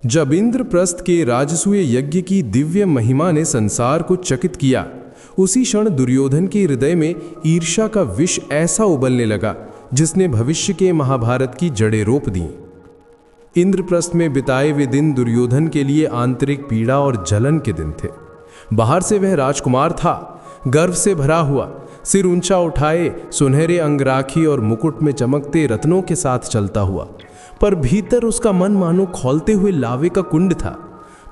जब इंद्रप्रस्थ के राजसूय यज्ञ की दिव्य महिमा ने संसार को चकित किया, उसी क्षण दुर्योधन के हृदय में ईर्ष्या का विष ऐसा उबलने लगा जिसने भविष्य के महाभारत की जड़ें रोप दी। इंद्रप्रस्थ में बिताए वे दिन दुर्योधन के लिए आंतरिक पीड़ा और जलन के दिन थे। बाहर से वह राजकुमार था, गर्व से भरा हुआ, सिर ऊंचा उठाए, सुनहरे अंगराखी और मुकुट में चमकते रत्नों के साथ चलता हुआ, पर भीतर उसका मन मानो खौलते हुए लावे का कुंड था।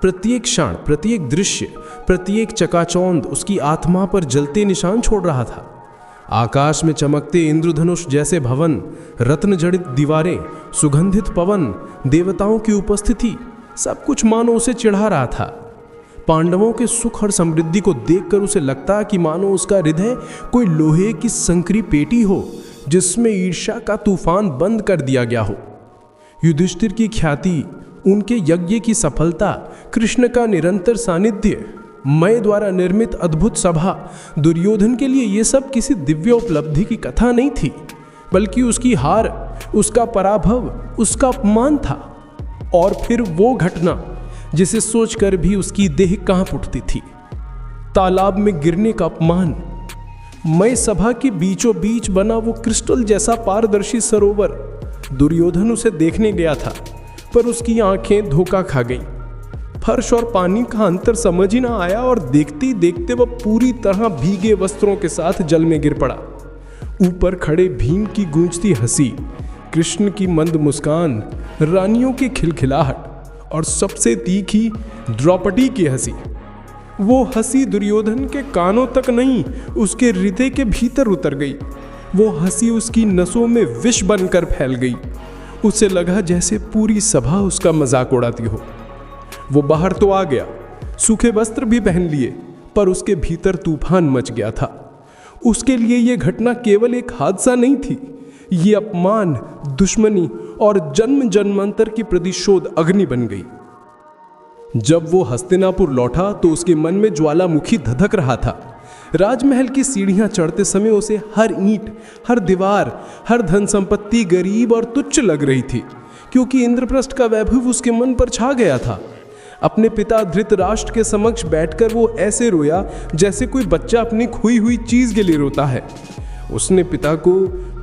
प्रत्येक क्षण, प्रत्येक दृश्य, प्रत्येक चकाचौंध उसकी आत्मा पर जलते निशान छोड़ रहा था। आकाश में चमकते इंद्रधनुष जैसे भवन, रत्न जड़ित दीवारें, सुगंधित पवन, देवताओं की उपस्थिति, सब कुछ मानो उसे चिढ़ा रहा था। पांडवों के सुख और समृद्धि को देखकर उसे लगता कि मानो उसका हृदय कोई लोहे की संकरी पेटी हो जिसमें ईर्ष्या का तूफान बंद कर दिया गया हो। युधिष्ठिर की ख्याति, उनके यज्ञ की सफलता, कृष्ण का निरंतर सानिध्य, मय द्वारा निर्मित अद्भुत सभा, दुर्योधन के लिए ये सब किसी दिव्य उपलब्धि की कथा नहीं थी, बल्कि उसकी हार, उसका पराभव, उसका अपमान था। और फिर वो घटना जिसे सोचकर भी उसकी देह कांप उठती थी, तालाब में गिरने का अपमान। मय सभा के बीचों बीच बना वो क्रिस्टल जैसा पारदर्शी सरोवर, दुर्योधन उसे देखने गया था, पर उसकी आंखें धोखा खा गईं। फर्श और पानी का अंतर समझ ही ना आया और देखते ही देखते वह पूरी तरह भीगे वस्त्रों के साथ जल में गिर पड़ा। ऊपर खड़े भीम की गूंजती हंसी, कृष्ण की मंद मुस्कान, रानियों की खिलखिलाहट और सबसे तीखी द्रौपदी की हंसी। वो हंसी दुर्योधन के कानों तक नहीं, उसके हृदय के भीतर उतर गई। वो हंसी उसकी नसों में विष बनकर फैल गई। उसे लगा जैसे पूरी सभा उसका मजाक उड़ाती हो। वो बाहर तो आ गया, सूखे वस्त्र भी पहन लिए, पर उसके भीतर तूफान मच गया था। उसके लिए यह घटना केवल एक हादसा नहीं थी, ये अपमान, दुश्मनी और जन्म जन्मांतर की प्रतिशोध अग्नि बन गई। जब वो हस्तिनापुर लौटा तो उसके मन में ज्वालामुखी धधक रहा था। राजमहल की सीढ़ियां चढ़ते समय उसे हर ईंट, हर दीवार, हर धन संपत्ति गरीब और तुच्छ लग रही थी, क्योंकि इंद्रप्रस्थ का वैभव उसके मन पर छा गया था। अपने पिता धृतराष्ट्र के समक्ष बैठकर वो ऐसे रोया जैसे कोई बच्चा अपनी खोई हुई चीज के लिए रोता है। उसने पिता को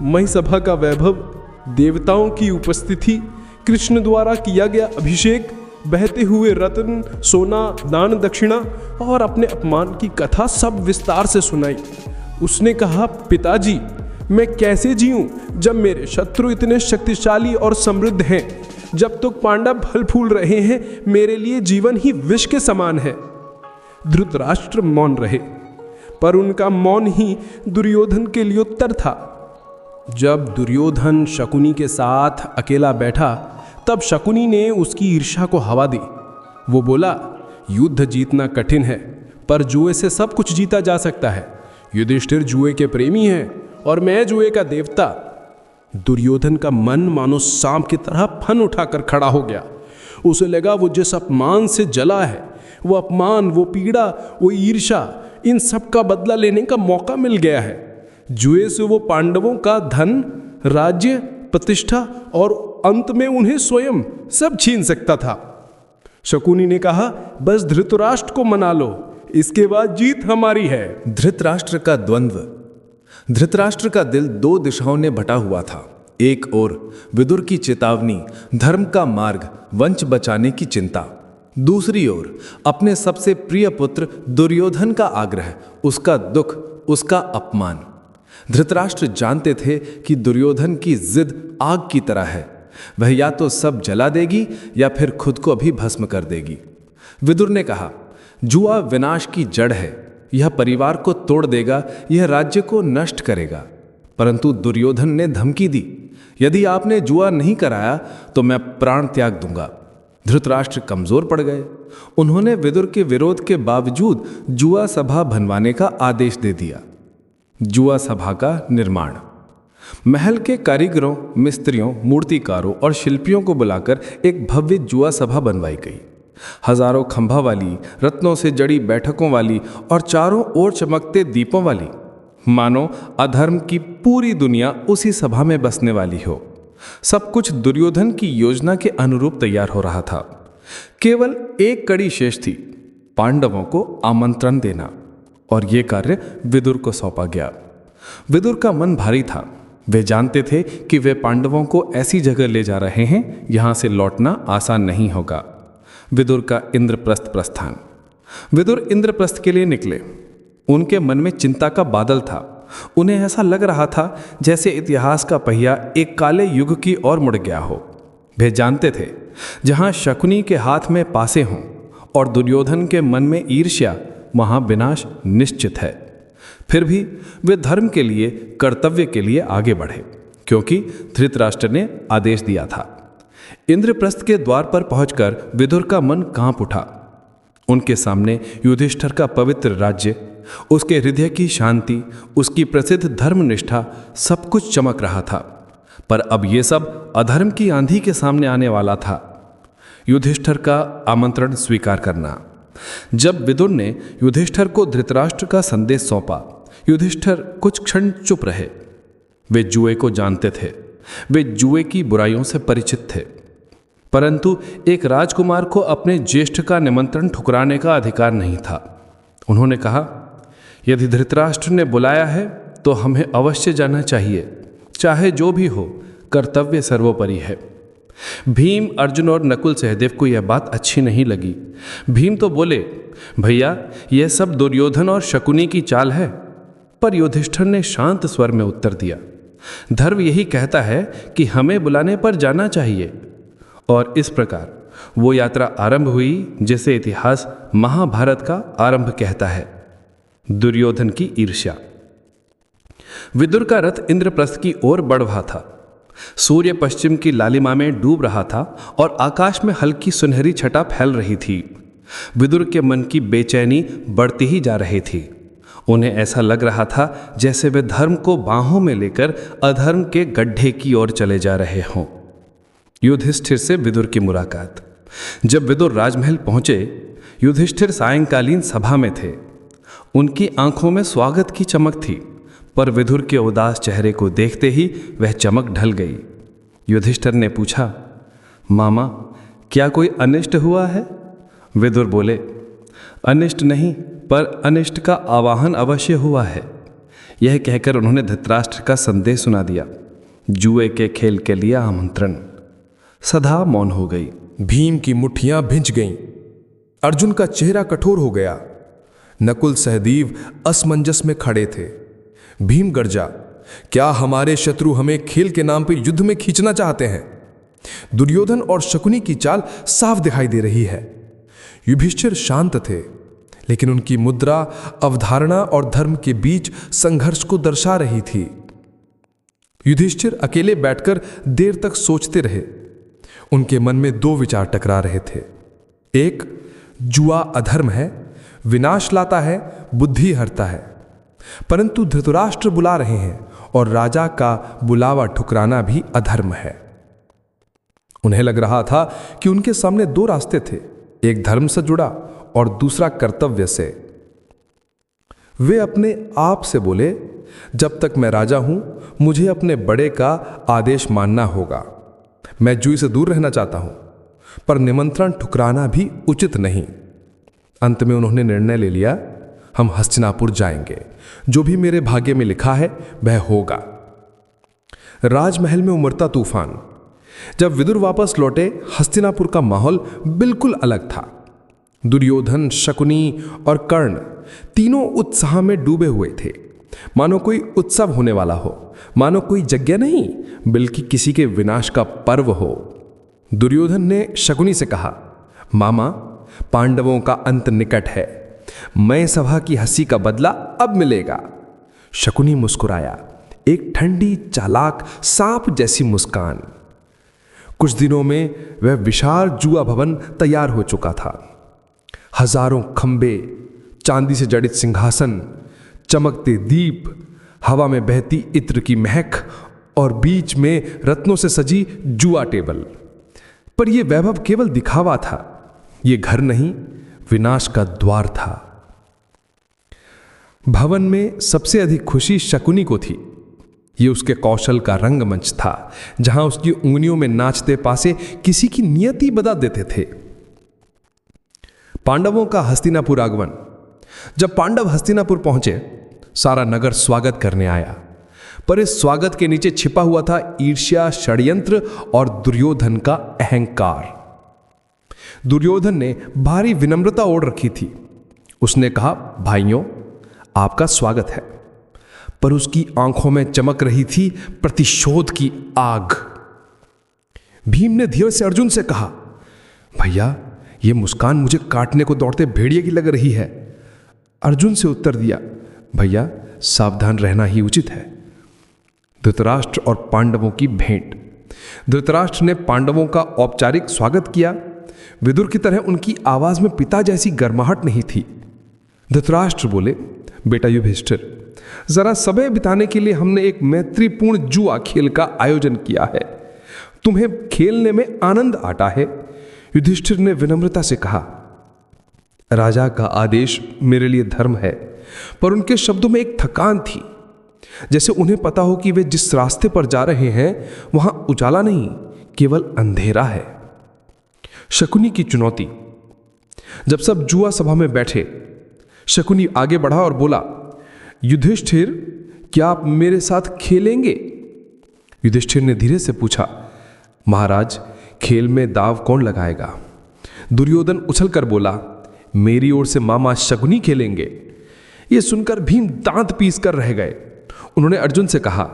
मय सभा का वैभव, देवताओं की उपस्थिति, कृष्ण द्वारा किया गया अभिषेक, बहते हुए रत्न, सोना, दान दक्षिणा और अपने अपमान की कथा सब विस्तार से सुनाई। उसने कहा, पिताजी, मैं कैसे जीऊं जब मेरे शत्रु इतने शक्तिशाली और समृद्ध हैं। जब तक पांडव फल फूल रहे हैं, मेरे लिए जीवन ही विष के समान है। धृतराष्ट्र मौन रहे, पर उनका मौन ही दुर्योधन के लिए उत्तर था। जब दुर्योधन शकुनी के साथ अकेला बैठा, तब शकुनी ने उसकी ईर्ष्या को हवा दी। वो बोला, युद्ध जीतना कठिन है, पर जुए से सब कुछ जीता जा सकता है। युधिष्ठिर जुए के प्रेमी हैं और मैं जुए का देवता। दुर्योधन का मन मानो सांप की तरह फन उठाकर खड़ा हो गया। उसे लगा वो जिस अपमान से जला है, वो अपमान, वो पीड़ा, वो ईर्ष्या, इन सब का बदला लेने का मौका मिल गया है। जुए से वो पांडवों का धन, राज्य, प्रतिष्ठा और अंत में उन्हें स्वयं सब छीन सकता था। शकुनी ने कहा, बस धृतराष्ट्र को मना लो, इसके बाद जीत हमारी है। धृतराष्ट्र का द्वंद्व। धृतराष्ट्र का दिल दो दिशाओं ने बटा हुआ था। एक ओर विदुर की चेतावनी, धर्म का मार्ग, वंश बचाने की चिंता। दूसरी ओर अपने सबसे प्रिय पुत्र दुर्योधन का आग्रह, उसका दुख, उसका अपमान। धृतराष्ट्र जानते थे कि दुर्योधन की जिद आग की तरह है, वह या तो सब जला देगी या फिर खुद को भी भस्म कर देगी। विदुर ने कहा, जुआ विनाश की जड़ है, यह परिवार को तोड़ देगा, यह राज्य को नष्ट करेगा। परंतु दुर्योधन ने धमकी दी, यदि आपने जुआ नहीं कराया तो मैं प्राण त्याग दूंगा। धृतराष्ट्र कमजोर पड़ गए। उन्होंने विदुर के विरोध के बावजूद जुआ सभा बनवाने का आदेश दे दिया। जुआ सभा का निर्माण। महल के कारीगरों, मिस्त्रियों, मूर्तिकारों और शिल्पियों को बुलाकर एक भव्य जुआ सभा बनवाई गई। हजारों खंभा वाली, रत्नों से जड़ी बैठकों वाली और चारों ओर चमकते दीपों वाली, मानो अधर्म की पूरी दुनिया उसी सभा में बसने वाली हो। सब कुछ दुर्योधन की योजना के अनुरूप तैयार हो रहा था। केवल एक कड़ी शेष थी, पांडवों को आमंत्रण देना, और यह कार्य विदुर को सौंपा गया। विदुर का मन भारी था। वे जानते थे कि वे पांडवों को ऐसी जगह ले जा रहे हैं यहां से लौटना आसान नहीं होगा। विदुर का इंद्रप्रस्थ प्रस्थान। विदुर इंद्रप्रस्थ के लिए निकले। उनके मन में चिंता का बादल था। उन्हें ऐसा लग रहा था जैसे इतिहास का पहिया एक काले युग की ओर मुड़ गया हो। वे जानते थे जहां शकुनी के हाथ में पासे हों और दुर्योधन के मन में ईर्ष्या, वहां विनाश निश्चित है। फिर भी वे धर्म के लिए, कर्तव्य के लिए आगे बढ़े, क्योंकि धृतराष्ट्र ने आदेश दिया था। इंद्रप्रस्थ के द्वार पर पहुंचकर विदुर का मन कांप उठा। उनके सामने युधिष्ठिर का पवित्र राज्य, उसके हृदय की शांति, उसकी प्रसिद्ध धर्मनिष्ठा, सब कुछ चमक रहा था। पर अब यह सब अधर्म की आंधी के सामने आने वाला था। युधिष्ठिर का आमंत्रण स्वीकार करना। जब विदुर ने युधिष्ठिर को धृतराष्ट्र का संदेश सौंपा, युधिष्ठिर कुछ क्षण चुप रहे। वे जुए को जानते थे, वे जुए की बुराइयों से परिचित थे, परंतु एक राजकुमार को अपने ज्येष्ठ का निमंत्रण ठुकराने का अधिकार नहीं था। उन्होंने कहा, यदि धृतराष्ट्र ने बुलाया है तो हमें अवश्य जाना चाहिए, चाहे जो भी हो, कर्तव्य सर्वोपरि है। भीम, अर्जुन और नकुल सहदेव को यह बात अच्छी नहीं लगी। भीम तो बोले, भैया यह सब दुर्योधन और शकुनी की चाल है। पर युधिष्ठिर ने शांत स्वर में उत्तर दिया, धर्म यही कहता है कि हमें बुलाने पर जाना चाहिए। और इस प्रकार वो यात्रा आरंभ हुई जिसे इतिहास महाभारत का आरंभ कहता है। दुर्योधन की ईर्ष्या। विदुर का रथ इंद्रप्रस्थ की ओर बढ़ रहा था। सूर्य पश्चिम की लालिमा में डूब रहा था और आकाश में हल्की सुनहरी छटा फैल रही थी। विदुर के मन की बेचैनी बढ़ती ही जा रही थी। उन्हें ऐसा लग रहा था जैसे वे धर्म को बाहों में लेकर अधर्म के गड्ढे की ओर चले जा रहे हों। युधिष्ठिर से विदुर की मुलाकात। जब विदुर राजमहल पहुंचे, युधिष्ठिर सायंकालीन सभा में थे। उनकी आंखों में स्वागत की चमक थी, पर विदुर के उदास चेहरे को देखते ही वह चमक ढल गई। युधिष्ठिर ने पूछा, मामा क्या कोई अनिष्ट हुआ है? विदुर बोले, अनिष्ट नहीं, पर अनिष्ट का आवाहन अवश्य हुआ है। यह कहकर उन्होंने धृतराष्ट्र का संदेश सुना दिया, जुए के खेल के लिए आमंत्रण। सदा मौन हो गई। भीम की मुट्ठियां भिंच गईं। अर्जुन का चेहरा कठोर हो गया। नकुल सहदेव असमंजस में खड़े थे। भीम गर्जा, क्या हमारे शत्रु हमें खेल के नाम पर युद्ध में खींचना चाहते हैं? दुर्योधन और शकुनी की चाल साफ दिखाई दे रही है। युधिष्ठिर शांत थे, लेकिन उनकी मुद्रा अवधारणा और धर्म के बीच संघर्ष को दर्शा रही थी। युधिष्ठिर अकेले बैठकर देर तक सोचते रहे। उनके मन में दो विचार टकरा रहे थे। एक, जुआ अधर्म है, विनाश लाता है, बुद्धि हरता है। परंतु धृतराष्ट्र बुला रहे हैं और राजा का बुलावा ठुकराना भी अधर्म है। उन्हें लग रहा था कि उनके सामने दो रास्ते थे, एक धर्म से जुड़ा और दूसरा कर्तव्य से। वे अपने आप से बोले, जब तक मैं राजा हूं, मुझे अपने बड़े का आदेश मानना होगा। मैं जुए से दूर रहना चाहता हूं, पर निमंत्रण ठुकराना भी उचित नहीं। अंत में उन्होंने निर्णय ले लिया, हम हस्तिनापुर जाएंगे। जो भी मेरे भाग्य में लिखा है वह होगा। राजमहल में उमड़ता तूफान। जब विदुर वापस लौटे, हस्तिनापुर का माहौल बिल्कुल अलग था। दुर्योधन, शकुनी और कर्ण तीनों उत्साह में डूबे हुए थे, मानो कोई उत्सव होने वाला हो, मानो कोई यज्ञ नहीं बल्कि किसी के विनाश का पर्व हो। दुर्योधन ने शकुनी से कहा, मामा पांडवों का अंत निकट है, मैं सभा की हंसी का बदला अब मिलेगा। शकुनी मुस्कुराया, एक ठंडी चालाक सांप जैसी मुस्कान। कुछ दिनों में वह विशाल जुआ भवन तैयार हो चुका था। हजारों खंबे, चांदी से जड़ित सिंहासन, चमकते दीप, हवा में बहती इत्र की महक और बीच में रत्नों से सजी जुआ टेबल। पर यह वैभव केवल दिखावा था, यह घर नहीं, विनाश का द्वार था। भवन में सबसे अधिक खुशी शकुनी को थी। यह उसके कौशल का रंगमंच था, जहां उसकी उंगलियों में नाचते पासे किसी की नियति बदल देते थे। पांडवों का हस्तिनापुर आगमन। जब पांडव हस्तिनापुर पहुंचे, सारा नगर स्वागत करने आया, पर इस स्वागत के नीचे छिपा हुआ था ईर्ष्या, षड्यंत्र और दुर्योधन का अहंकार। दुर्योधन ने भारी विनम्रता ओढ़ रखी थी। उसने कहा, भाइयों, आपका स्वागत है। पर उसकी आंखों में चमक रही थी प्रतिशोध की आग। भीम ने धीरे से अर्जुन से कहा, भैया, यह मुस्कान मुझे काटने को दौड़ते भेड़िए की लग रही है। अर्जुन से उत्तर दिया, भैया, सावधान रहना ही उचित है। धृतराष्ट्र और पांडवों की भेंट। धृतराष्ट्र ने पांडवों का औपचारिक स्वागत किया। विदुर की तरह उनकी आवाज में पिता जैसी गर्माहट नहीं थी। धृतराष्ट्र बोले, बेटा युधिष्ठिर, जरा समय बिताने के लिए हमने एक मैत्रीपूर्ण जुआ खेल का आयोजन किया है। तुम्हें खेलने में आनंद आता है। युधिष्ठिर ने विनम्रता से कहा, राजा का आदेश मेरे लिए धर्म है। पर उनके शब्दों में एक थकान थी, जैसे उन्हें पता हो कि वे जिस रास्ते पर जा रहे हैं वहां उजाला नहीं, केवल अंधेरा है। शकुनी की चुनौती। जब सब जुआ सभा में बैठे, शकुनी आगे बढ़ा और बोला, युधिष्ठिर, क्या आप मेरे साथ खेलेंगे? युधिष्ठिर ने धीरे से पूछा, महाराज, खेल में दाव कौन लगाएगा? दुर्योधन उछलकर बोला, मेरी ओर से मामा शकुनी खेलेंगे। यह सुनकर भीम दांत पीस कर रह गए। उन्होंने अर्जुन से कहा,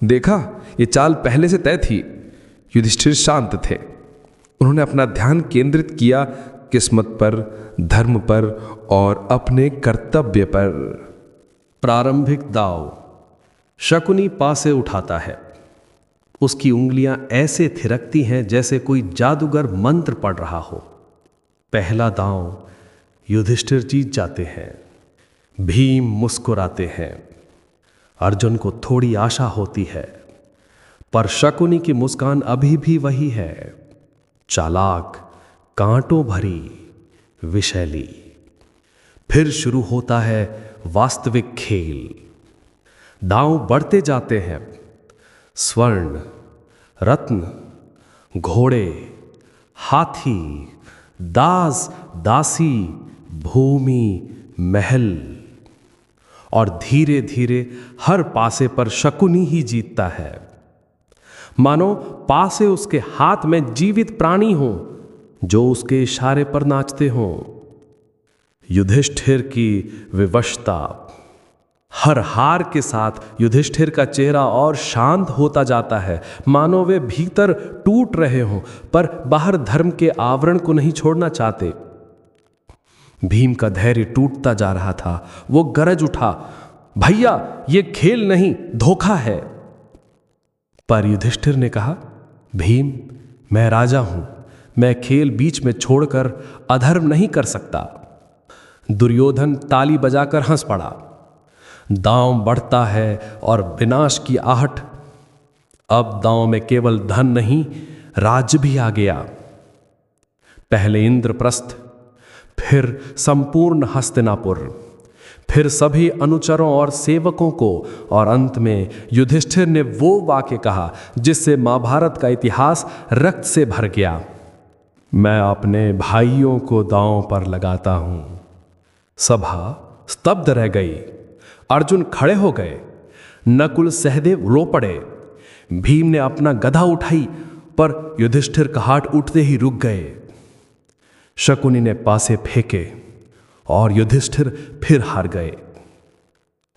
देखा, यह चाल पहले से तय थी। युधिष्ठिर शांत थे। उन्होंने अपना ध्यान केंद्रित किया किस्मत पर, धर्म पर और अपने कर्तव्य पर। प्रारंभिक दाव। शकुनी पासे उठाता है। उसकी उंगलियां ऐसे थिरकती हैं जैसे कोई जादूगर मंत्र पढ़ रहा हो। पहला दांव युधिष्ठिर जीत जाते हैं। भीम मुस्कुराते हैं। अर्जुन को थोड़ी आशा होती है, पर शकुनी की मुस्कान अभी भी वही है, चालाक, कांटों भरी, विषैली। फिर शुरू होता है वास्तविक खेल। दांव बढ़ते जाते हैं। स्वर्ण, रत्न, घोड़े, हाथी, दास, दासी, भूमि, महल, और धीरे धीरे हर पासे पर शकुनी ही जीतता है। मानो पासे उसके हाथ में जीवित प्राणी हो जो उसके इशारे पर नाचते हों। युधिष्ठिर की विवशता। हर हार के साथ युधिष्ठिर का चेहरा और शांत होता जाता है, मानो वे भीतर टूट रहे हों पर बाहर धर्म के आवरण को नहीं छोड़ना चाहते। भीम का धैर्य टूटता जा रहा था। वो गरज उठा, भैया, ये खेल नहीं, धोखा है। पर युधिष्ठिर ने कहा, भीम, मैं राजा हूं, मैं खेल बीच में छोड़कर अधर्म नहीं कर सकता। दुर्योधन ताली बजाकर हंस पड़ा। दांव बढ़ता है और विनाश की आहट। अब दांव में केवल धन नहीं, राज्य भी आ गया। पहले इंद्रप्रस्थ, फिर संपूर्ण हस्तिनापुर, फिर सभी अनुचरों और सेवकों को, और अंत में युधिष्ठिर ने वो वाक्य कहा जिससे महाभारत का इतिहास रक्त से भर गया, मैं अपने भाइयों को दांव पर लगाता हूं। सभा स्तब्ध रह गई। अर्जुन खड़े हो गए। नकुल सहदेव रो पड़े। भीम ने अपना गदा उठाई, पर युधिष्ठिर का हाथ उठते ही रुक गए। शकुनी ने पासे फेंके और युधिष्ठिर फिर हार गए।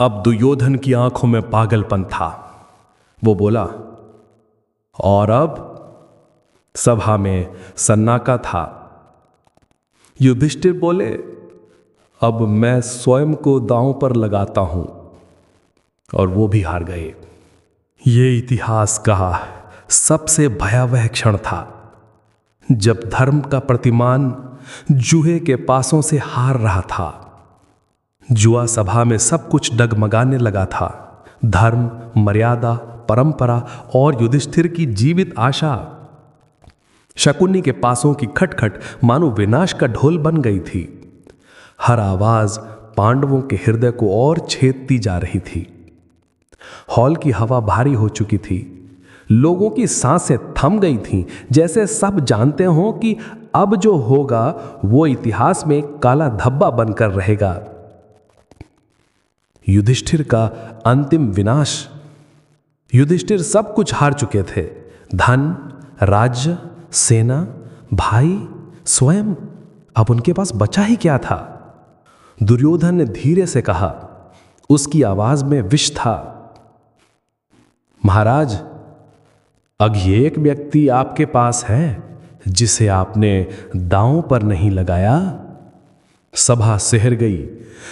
अब दुर्योधन की आंखों में पागलपन था। वो बोला, और अब? सभा में सन्नाटा था। युधिष्ठिर बोले, अब मैं स्वयं को दांव पर लगाता हूं। और वो भी हार गए। ये इतिहास का सबसे भयावह क्षण था, जब धर्म का प्रतिमान जुए के पासों से हार रहा था। जुआ सभा में सब कुछ डगमगाने लगा था। धर्म, मर्यादा, परंपरा और युधिष्ठिर की जीवित आशा। शकुनी के पासों की खटखट मानो विनाश का ढोल बन गई थी। हर आवाज पांडवों के हृदय को और छेदती जा रही थी। हॉल की हवा भारी हो चुकी थी। लोगों की सांसें थम गई थीं, जैसे सब जानते हों कि अब जो होगा वो इतिहास में काला धब्बा बनकर रहेगा। युधिष्ठिर का अंतिम विनाश। युधिष्ठिर सब कुछ हार चुके थे, धन, राज्य, सेना, भाई, स्वयं। अब उनके पास बचा ही क्या था? दुर्योधन ने धीरे से कहा, उसकी आवाज में विष था, महाराज, अब ये एक व्यक्ति आपके पास है जिसे आपने दांव पर नहीं लगाया। सभा सिहर गई।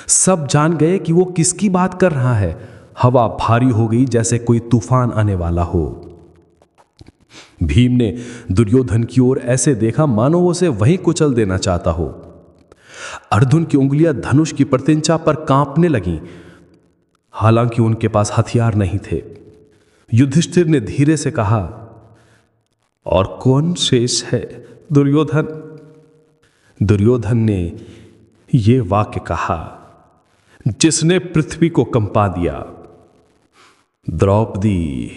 सब जान गए कि वो किसकी बात कर रहा है। हवा भारी हो गई जैसे कोई तूफान आने वाला हो। भीम ने दुर्योधन की ओर ऐसे देखा मानो उसे वहीं कुचल देना चाहता हो। अर्जुन की उंगलियां धनुष की प्रतिंचा पर कांपने लगीं, हालांकि उनके पास हथियार नहीं थे। युधिष्ठिर ने धीरे से कहा, और कौन शेष है दुर्योधन? दुर्योधन ने यह वाक्य कहा जिसने पृथ्वी को कंपा दिया, द्रौपदी।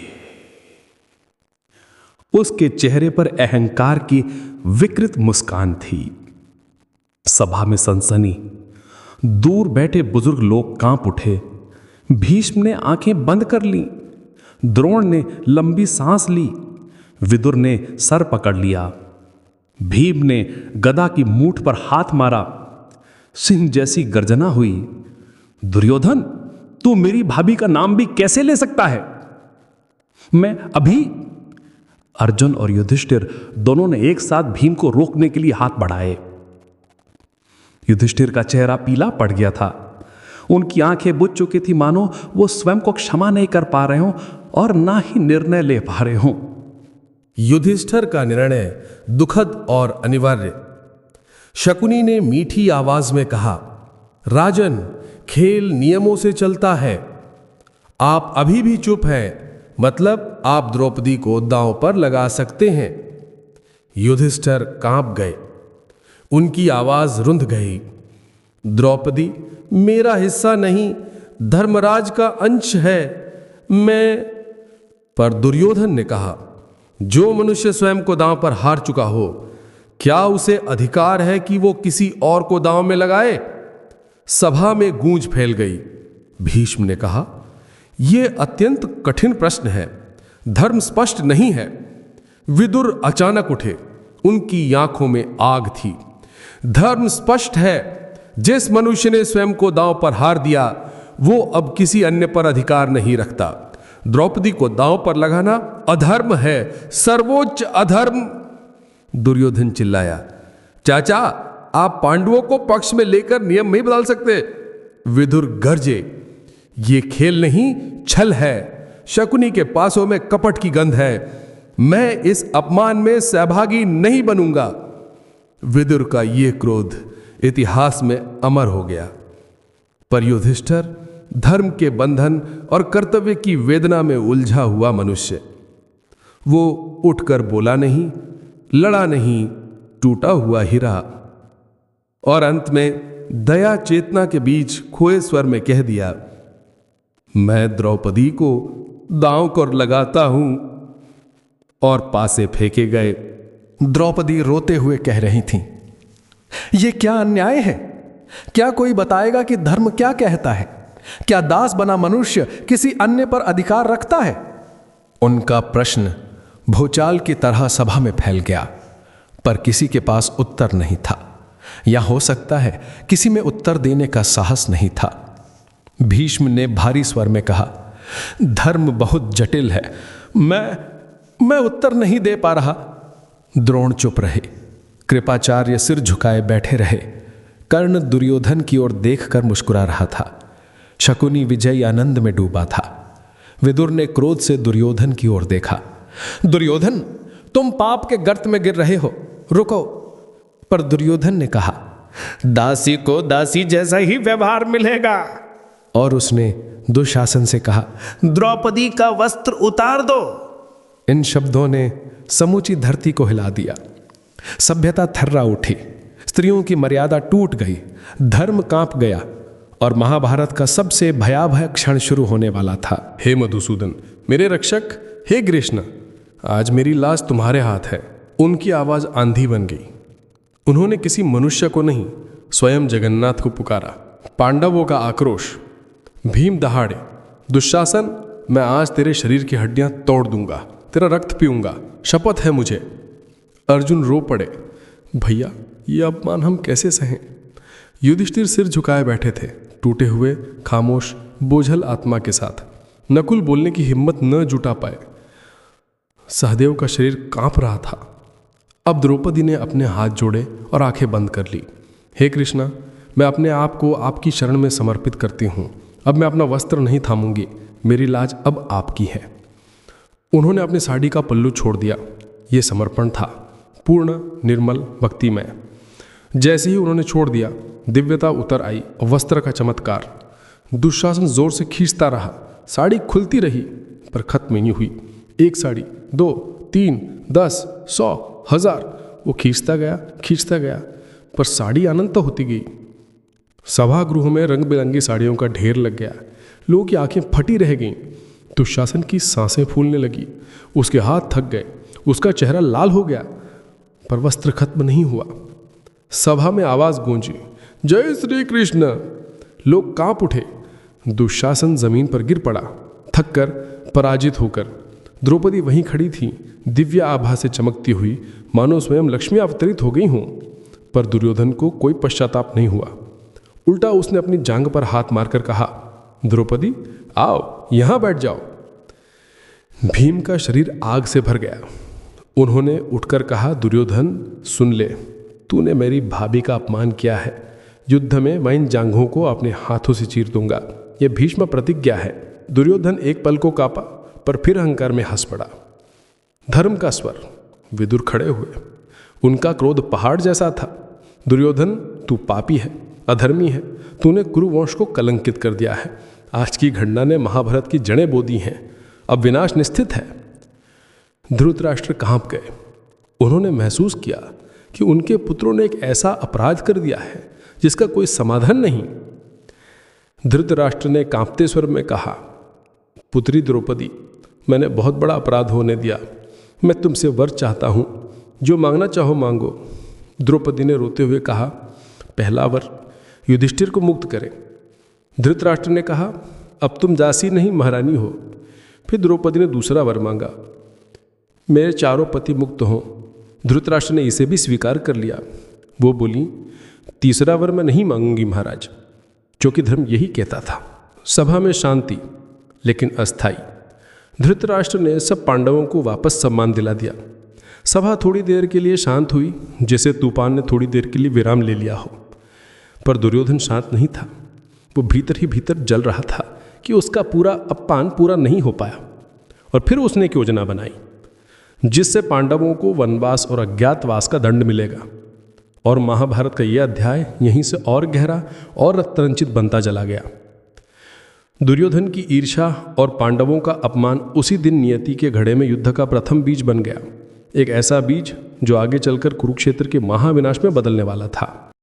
उसके चेहरे पर अहंकार की विकृत मुस्कान थी। सभा में सनसनी। दूर बैठे बुजुर्ग लोग कांप उठे। भीष्म ने आंखें बंद कर ली। द्रोण ने लंबी सांस ली। विदुर ने सर पकड़ लिया। भीम ने गदा की मूठ पर हाथ मारा। सिंह जैसी गर्जना हुई। दुर्योधन, तू मेरी भाभी का नाम भी कैसे ले सकता है? मैं अभी। अर्जुन और युधिष्ठिर दोनों ने एक साथ भीम को रोकने के लिए हाथ बढ़ाए। युधिष्ठिर का चेहरा पीला पड़ गया था। उनकी आंखें बुझ चुकी थी, मानो वो स्वयं को क्षमा नहीं कर पा रहे हों और ना ही निर्णय ले पा रहे हों। युधिष्ठिर का निर्णय दुखद और अनिवार्य। शकुनी ने मीठी आवाज में कहा, राजन, खेल नियमों से चलता है। आप अभी भी चुप हैं, मतलब आप द्रौपदी को दांव पर लगा सकते हैं। युधिष्ठिर कांप गए। उनकी आवाज रुंध गई। द्रौपदी मेरा हिस्सा नहीं, धर्मराज का अंश है। मैं। पर दुर्योधन ने कहा, जो मनुष्य स्वयं को दांव पर हार चुका हो, क्या उसे अधिकार है कि वो किसी और को दांव में लगाए? सभा में गूंज फैल गई। भीष्म ने कहा, यह अत्यंत कठिन प्रश्न है, धर्म स्पष्ट नहीं है। विदुर अचानक उठे। उनकी आंखों में आग थी। धर्म स्पष्ट है, जिस मनुष्य ने स्वयं को दांव पर हार दिया, वो अब किसी अन्य पर अधिकार नहीं रखता। द्रौपदी को दांव पर लगाना अधर्म है, सर्वोच्च अधर्म। दुर्योधन चिल्लाया, चाचा, आप पांडवों को पक्ष में लेकर नियम नहीं बदल सकते। विदुर गरजे, ये खेल नहीं, छल है। शकुनी के पासों में कपट की गंध है। मैं इस अपमान में सहभागी नहीं बनूंगा। विदुर का यह क्रोध इतिहास में अमर हो गया। पर युधिष्ठिर धर्म के बंधन और कर्तव्य की वेदना में उलझा हुआ मनुष्य। वो उठकर बोला नहीं, लड़ा नहीं, टूटा हुआ हीरा। और अंत में दया चेतना के बीच खोए स्वर में कह दिया, मैं द्रौपदी को दांव कर लगाता हूं। और पासे फेंके गए। द्रौपदी रोते हुए कह रही थीं, यह क्या अन्याय है? क्या कोई बताएगा कि धर्म क्या कहता है? क्या दास बना मनुष्य किसी अन्य पर अधिकार रखता है? उनका प्रश्न भूचाल की तरह सभा में फैल गया, पर किसी के पास उत्तर नहीं था, या हो सकता है किसी में उत्तर देने का साहस नहीं था। भीष्म ने भारी स्वर में कहा, धर्म बहुत जटिल है, मैं उत्तर नहीं दे पा रहा। द्रोण चुप रहे। कृपाचार्य सिर झुकाए बैठे रहे। कर्ण दुर्योधन की ओर देखकर मुस्कुरा रहा था। शकुनी विजयी आनंद में डूबा था। विदुर ने क्रोध से दुर्योधन की ओर देखा। दुर्योधन, तुम पाप के गर्त में गिर रहे हो, रुको। पर दुर्योधन ने कहा, दासी को दासी जैसा ही व्यवहार मिलेगा। और उसने दुशासन से कहा, द्रौपदी का वस्त्र उतार दो। इन शब्दों ने समूची धरती को हिला दिया। सभ्यता थर्रा उठी। स्त्रियों की मर्यादा टूट गई। धर्म कांप गया और महाभारत का सबसे भयावह क्षण शुरू होने वाला था। हे मधुसूदन, मेरे रक्षक, हे कृष्ण, आज मेरी लाश तुम्हारे हाथ है। उनकी आवाज आंधी बन गई। उन्होंने किसी मनुष्य को नहीं, स्वयं जगन्नाथ को पुकारा। पांडवों का आक्रोश। भीम दहाड़े, दुशासन, मैं आज तेरे शरीर की हड्डियां तोड़ दूंगा, तेरा रक्त पीऊंगा, शपथ है मुझे। अर्जुन रो पड़े, भैया ये अपमान हम कैसे सहें। युधिष्ठिर सिर झुकाए बैठे थे, टूटे हुए, खामोश, बोझल आत्मा के साथ। नकुल बोलने की हिम्मत न जुटा पाए। सहदेव का शरीर कांप रहा था। अब द्रौपदी ने अपने हाथ जोड़े और आंखें बंद कर ली। हे कृष्णा, मैं अपने आप को आपकी शरण में समर्पित करती हूँ। अब मैं अपना वस्त्र नहीं थामूंगी, मेरी लाज अब आपकी है। उन्होंने अपनी साड़ी का पल्लू छोड़ दिया। ये समर्पण था, पूर्ण, निर्मल, भक्तिमय। जैसे ही उन्होंने छोड़ दिया, दिव्यता उतर आई, वस्त्र का चमत्कार। दुशासन जोर से खींचता रहा, साड़ी खुलती रही पर खत्म नहीं हुई। एक साड़ी, 2, 3, 10, 100, 1000, वो खींचता गया, पर साड़ी अनंत होती गई। सभागृह में रंग बिरंगी साड़ियों का ढेर लग गया। लोगों की आंखें फटी रह गईं। दुशासन की सांसें फूलने लगी, उसके हाथ थक गए, उसका चेहरा लाल हो गया, पर वस्त्र खत्म नहीं हुआ। सभा में आवाज गूंजी, जय श्री कृष्ण। लोग कांप उठे। दुशासन जमीन पर गिर पड़ा, थक कर, पराजित होकर। द्रौपदी वहीं खड़ी थी, दिव्य आभा से चमकती हुई, मानो स्वयं लक्ष्मी अवतरित हो गई हों। पर दुर्योधन को कोई पश्चाताप नहीं हुआ। उल्टा उसने अपनी जांघ पर हाथ मारकर कहा, द्रौपदी आओ, यहां बैठ जाओ। भीम का शरीर आग से भर गया। उन्होंने उठकर कहा, दुर्योधन सुन ले, तूने मेरी भाभी का अपमान किया है। युद्ध में मैं इन जांघों को अपने हाथों से चीर दूंगा। यह भीष्म प्रतिज्ञा है। दुर्योधन एक पल को कांपा, पर फिर अहंकार में हंस पड़ा। धर्म का स्वर। विदुर खड़े हुए। उनका क्रोध पहाड़ जैसा था। दुर्योधन, तू पापी है, अधर्मी है, तूने कुरुवंश को कलंकित कर दिया है। आज की घटना ने महाभारत की जड़ें बो दी हैं। अब विनाश निश्चित है। धृतराष्ट्र कांप गए। उन्होंने महसूस किया कि उनके पुत्रों ने एक ऐसा अपराध कर दिया है जिसका कोई समाधान नहीं। धृतराष्ट्र ने कांपते स्वर में कहा, पुत्री द्रौपदी, मैंने बहुत बड़ा अपराध होने दिया। मैं तुमसे वर चाहता हूँ, जो मांगना चाहो मांगो। द्रौपदी ने रोते हुए कहा, पहला वर युधिष्ठिर को मुक्त करें। धृतराष्ट्र ने कहा, अब तुम दासी नहीं महारानी हो। फिर द्रौपदी ने दूसरा वर मांगा, मेरे चारों पति मुक्त हों। धृतराष्ट्र ने इसे भी स्वीकार कर लिया। वो बोली, तीसरा वर मैं नहीं मांगूंगी महाराज, क्योंकि धर्म यही कहता था। सभा में शांति, लेकिन अस्थाई। धृतराष्ट्र ने सब पांडवों को वापस सम्मान दिला दिया। सभा थोड़ी देर के लिए शांत हुई, जैसे तूफान ने थोड़ी देर के लिए विराम ले लिया हो। पर दुर्योधन शांत नहीं था। वो भीतर ही भीतर जल रहा था कि उसका पूरा अपमान पूरा नहीं हो पाया। और फिर उसने एक योजना बनाई जिससे पांडवों को वनवास और अज्ञातवास का दंड मिलेगा। और महाभारत का यह अध्याय यहीं से और गहरा और रक्तरंजित बनता चला गया। दुर्योधन की ईर्ष्या और पांडवों का अपमान उसी दिन नियति के घड़े में युद्ध का प्रथम बीज बन गया। एक ऐसा बीज जो आगे चलकर कुरुक्षेत्र के महाविनाश में बदलने वाला था।